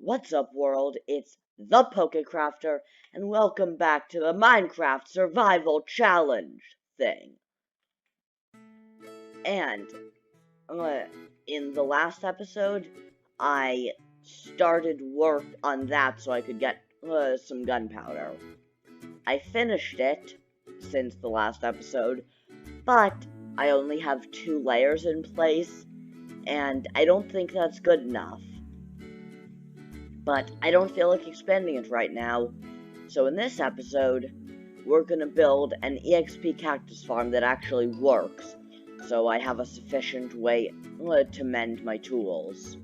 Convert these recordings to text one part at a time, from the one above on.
What's up, world? It's the Pokecrafter, and welcome back to the Minecraft Survival Challenge thing. And in the last episode, I started work on that so I could get some gunpowder. I finished it since the last episode, but I only have 2 layers in place, and I don't think that's good enough. But I don't feel like expanding it right now. So in this episode, we're gonna build an EXP cactus farm that actually works, so I have a sufficient way to mend my tools.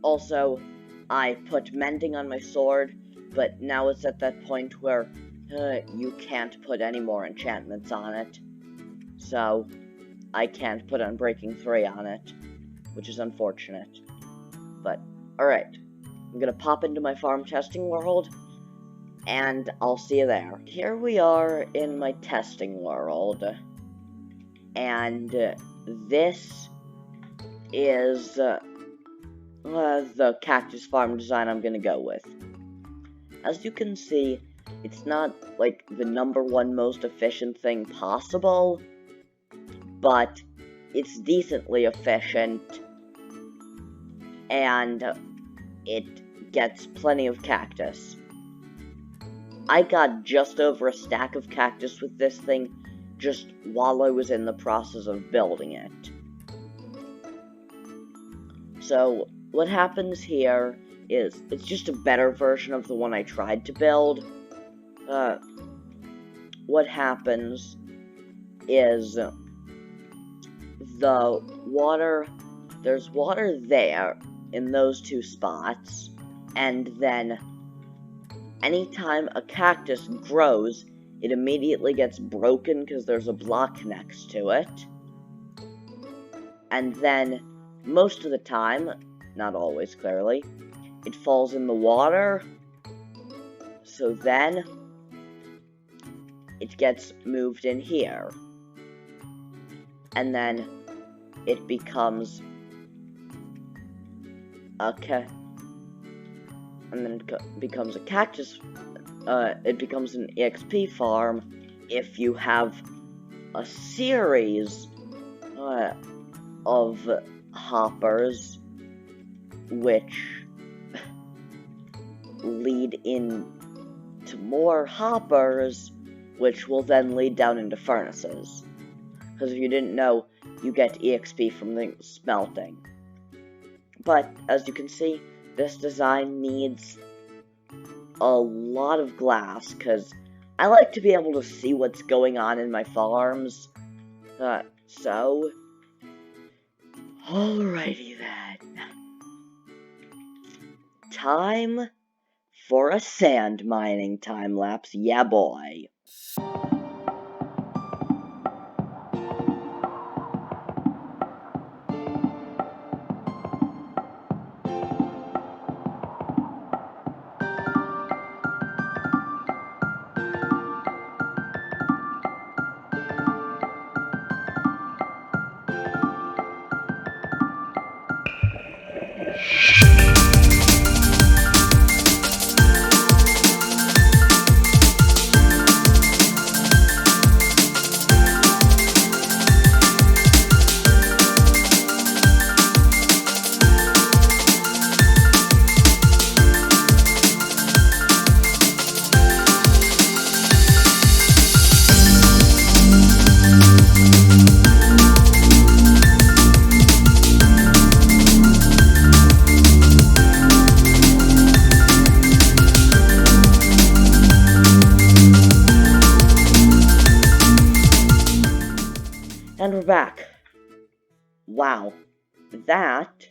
Also, I put mending on my sword, but now it's at that point where you can't put any more enchantments on it. So, I can't put Unbreaking 3 on it, which is unfortunate. But, alright. I'm gonna pop into my farm testing world, and I'll see you there. Here we are in my testing world, and this is the Cactus Farm design I'm gonna go with. As you can see, it's not, like, the #1 most efficient thing possible, but it's decently efficient, and it gets plenty of cactus. I got just over a stack of cactus with this thing just while I was in the process of building it. So, what happens here is, it's just a better version of the one I tried to build. What happens is, there's water there, in those 2 spots, and then anytime a cactus grows, it immediately gets broken because there's a block next to it. And then, most of the time, not always clearly, it falls in the water, so then it gets moved in here. And then it becomes becomes a cactus, it becomes an EXP farm if you have a series of hoppers which lead into more hoppers, which will then lead down into furnaces. Because if you didn't know, you get EXP from the smelting. But, as you can see, this design needs a lot of glass, because I like to be able to see what's going on in my farms. So, alrighty then. Time for a sand mining time-lapse, yeah boy. And we're back. Wow, that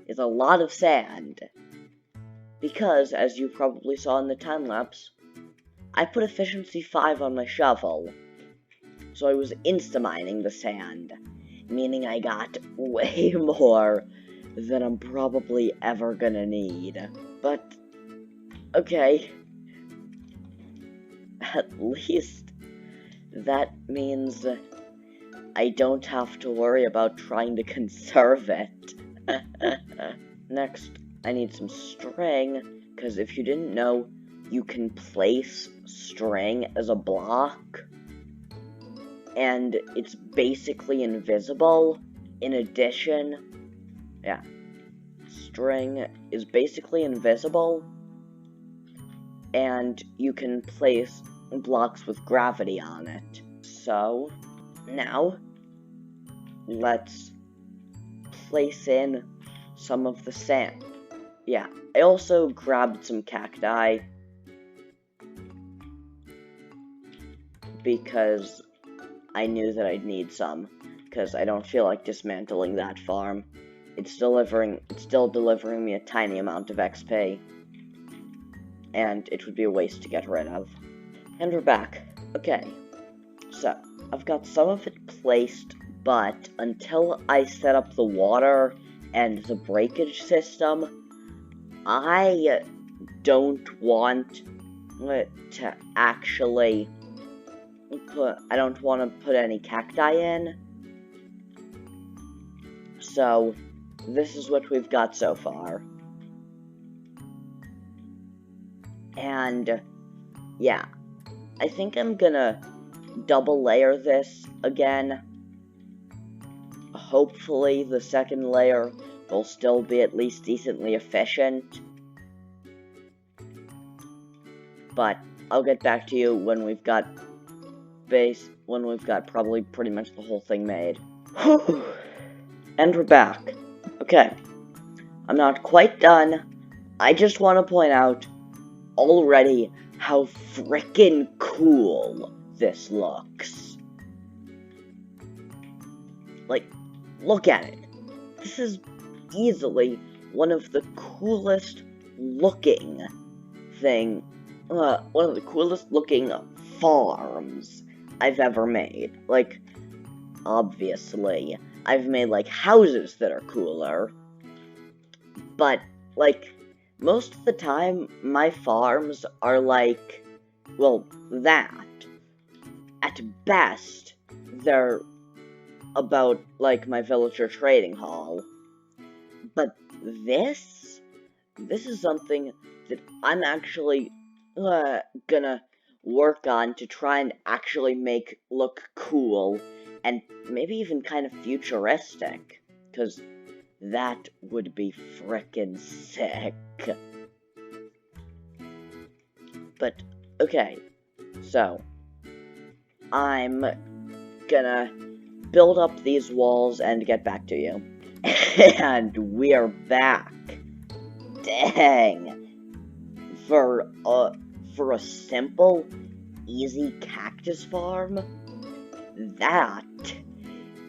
is a lot of sand. Because, as you probably saw in the time-lapse, I put efficiency 5 on my shovel. So I was insta-mining the sand, meaning I got way more than I'm probably ever gonna need. But, okay. At least that means I don't have to worry about trying to conserve it. Next, I need some string, because if you didn't know, you can place string as a block, and it's basically invisible. In addition, yeah, string is basically invisible, and you can place blocks with gravity on it. So, now, let's place in some of the sand. Yeah, I also grabbed some cacti because I knew that I'd need some, because I don't feel like dismantling that farm. It's still delivering me a tiny amount of XP, and it would be a waste to get rid of. And we're back. Okay, so I've got some of it placed, but until I set up the water and the breakage system, I don't want to actually I don't want to put any cacti in. So, this is what we've got so far. And, yeah, I think I'm gonna double layer this again. Hopefully the second layer will still be at least decently efficient. But I'll get back to you when we've got probably pretty much the whole thing made. And we're back. Okay, I'm not quite done. I just want to point out already how frickin' cool this looks. Like, look at it. This is easily one of the coolest looking farms I've ever made. Like, obviously, I've made, like, houses that are cooler, but, like, most of the time, my farms are, like, well, that. At best, they're about, like, my villager trading hall. But this is something that I'm actually gonna work on to try and actually make look cool, and maybe even kind of futuristic, because that would be frickin' sick. But, okay, so, I'm gonna build up these walls and get back to you. And we are back. Dang. For a simple, easy cactus farm, that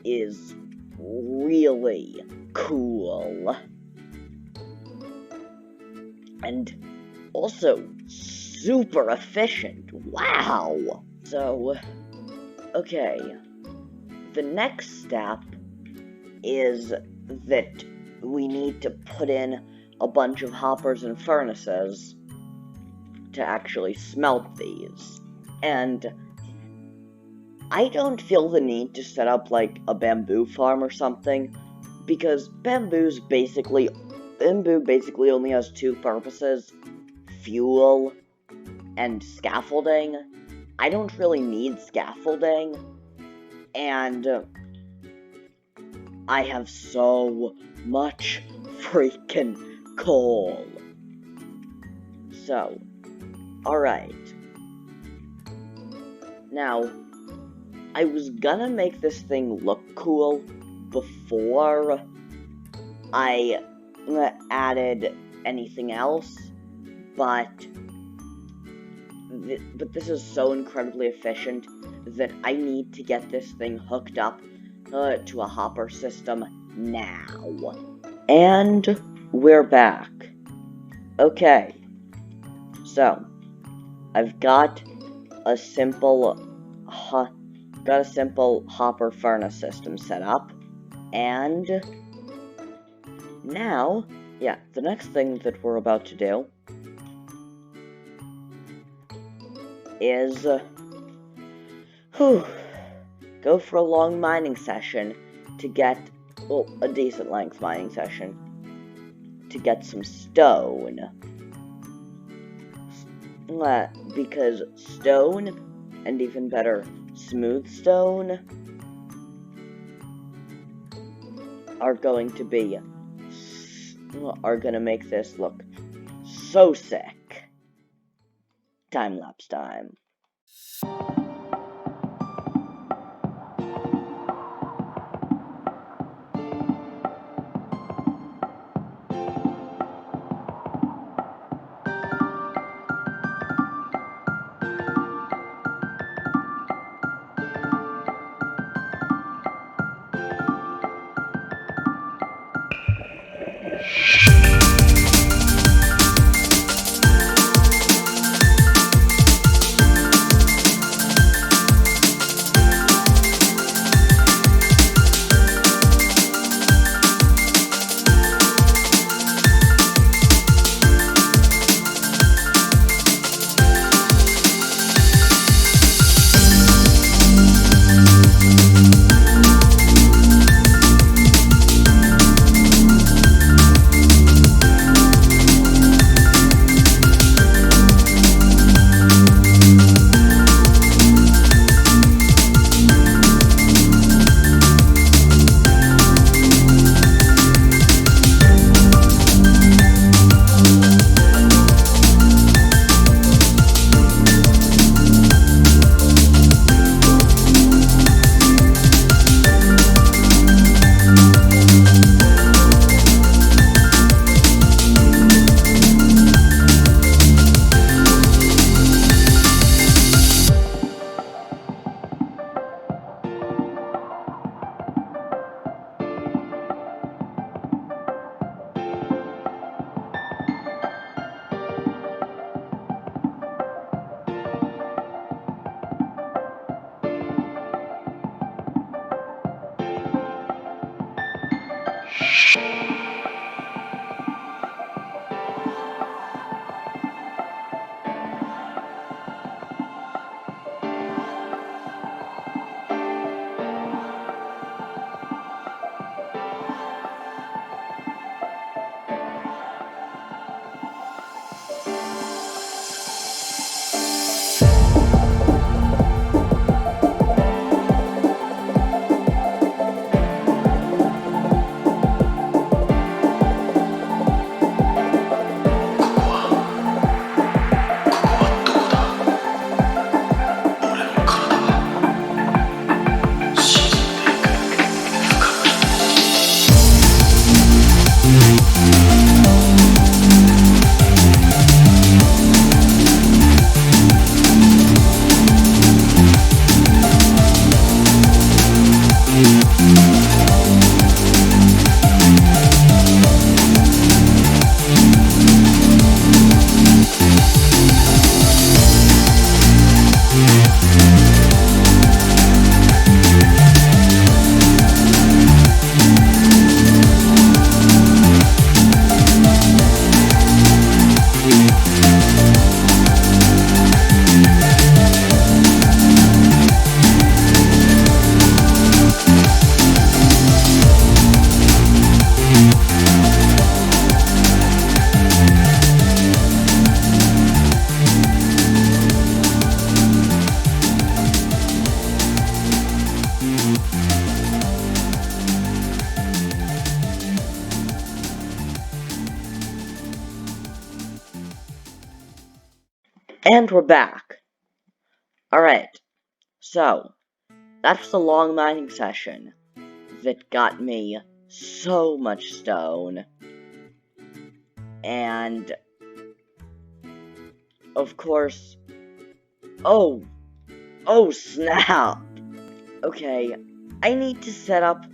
is really cool. And also super efficient. Wow. So, okay. The next step is that we need to put in a bunch of hoppers and furnaces to actually smelt these. And I don't feel the need to set up, like, a bamboo farm or something, because bamboo basically only has two purposes: fuel and scaffolding. I don't really need scaffolding, and I have so much freaking coal. So, alright. Now, I was gonna make this thing look cool before I added anything else, but this is so incredibly efficient that I need to get this thing hooked up to a hopper system now. And we're back. Okay, so I've got a simple hopper furnace system set up, and now, yeah, the next thing that we're about to do is go for a long mining session to get well, a decent length mining session to get some stone. Because stone, and even better, smooth stone, are going to make this look so sick. Time-lapse time. And we're back. Alright, so, that's the long mining session that got me so much stone. And, of course, oh snap! Okay, I need to set up,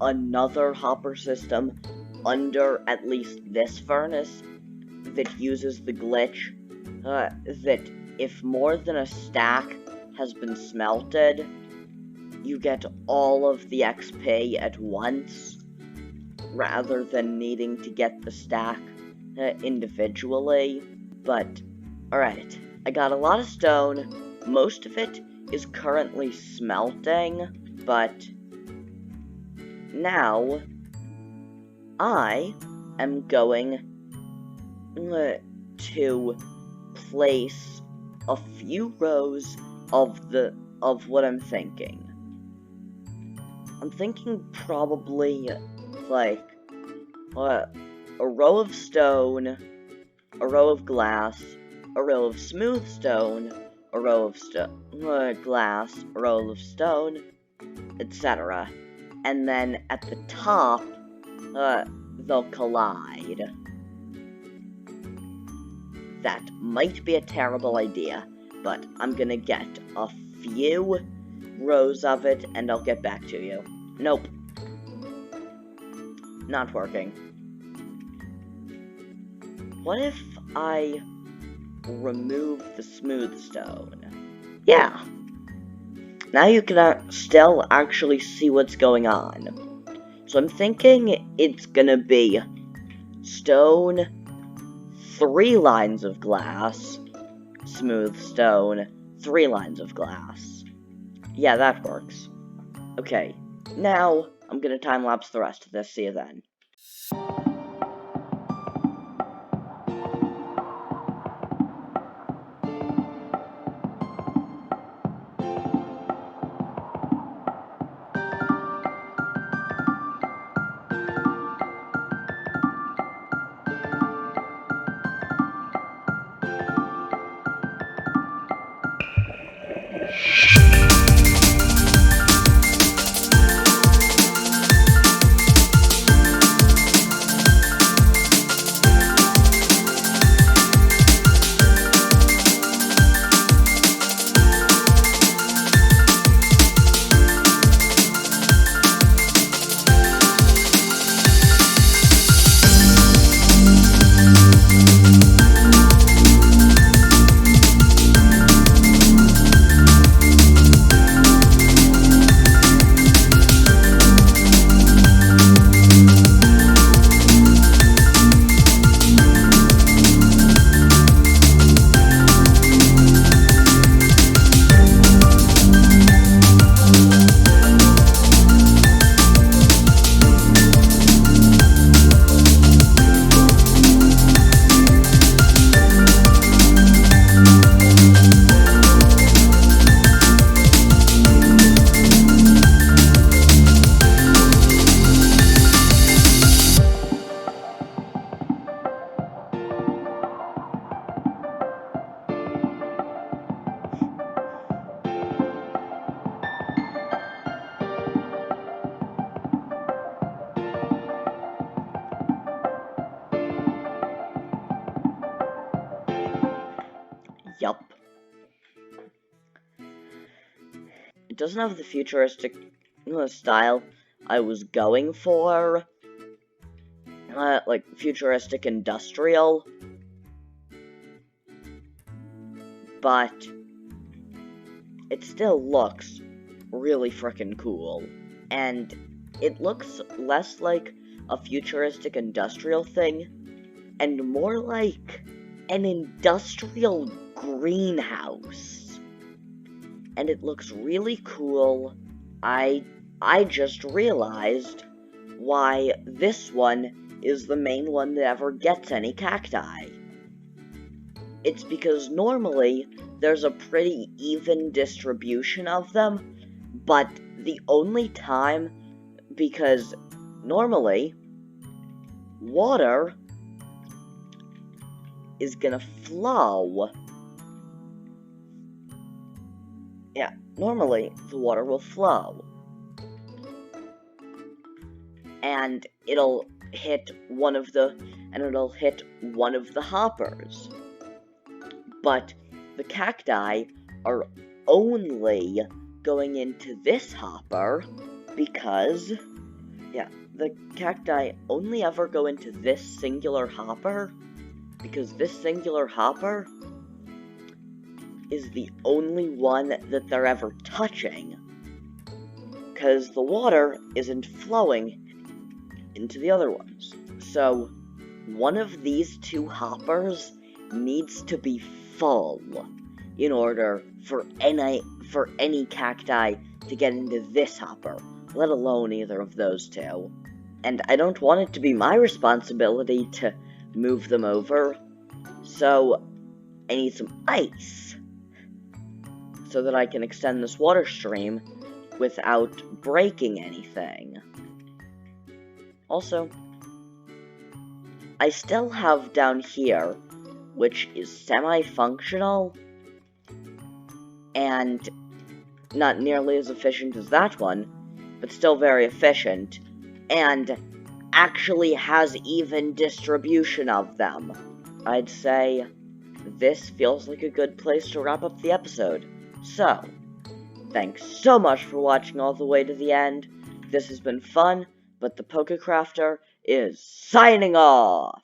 another hopper system under at least this furnace that uses the glitch, that if more than a stack has been smelted, you get all of the XP at once, rather than needing to get the stack individually. But, alright, I got a lot of stone. Most of it is currently smelting, but now I am going to place a few rows of what I'm thinking. I'm thinking probably like a row of stone, a row of glass, a row of smooth stone, a row of glass, a row of stone, etc. And then at the top, they'll collide. That might be a terrible idea, but I'm gonna get a few rows of it and I'll get back to you. Nope. Not working. What if I remove the smooth stone? Yeah. Now you can still actually see what's going on. So I'm thinking it's gonna be stone, 3 lines of glass, smooth stone, 3 lines of glass. Yeah, that works. Okay, now I'm gonna time-lapse the rest of this. See you then. Yup. It doesn't have the futuristic style I was going for. Like futuristic industrial. But it still looks really frickin' cool. And it looks less like a futuristic industrial thing and more like an industrial greenhouse. And it looks really cool. I just realized why this one is the main one that ever gets any cacti. It's because normally there's a pretty even distribution of them, but the only time, because normally water is gonna flow. Yeah, normally the water will flow. And it'll hit one of the hoppers. But the cacti are only going into this hopper because, yeah, the cacti only ever go into this singular hopper because this singular hopper is the only one that they're ever touching, because the water isn't flowing into the other ones. So one of these 2 hoppers needs to be full in order for any cacti to get into this hopper. let alone either of those two. And I don't want it to be my responsibility to move them over, so I need some ice so that I can extend this water stream without breaking anything. Also, I still have down here, which is semi-functional, and not nearly as efficient as that one, but still very efficient, and actually has even distribution of them. I'd say this feels like a good place to wrap up the episode. So, thanks so much for watching all the way to the end. This has been fun, but the PokeCrafter is signing off!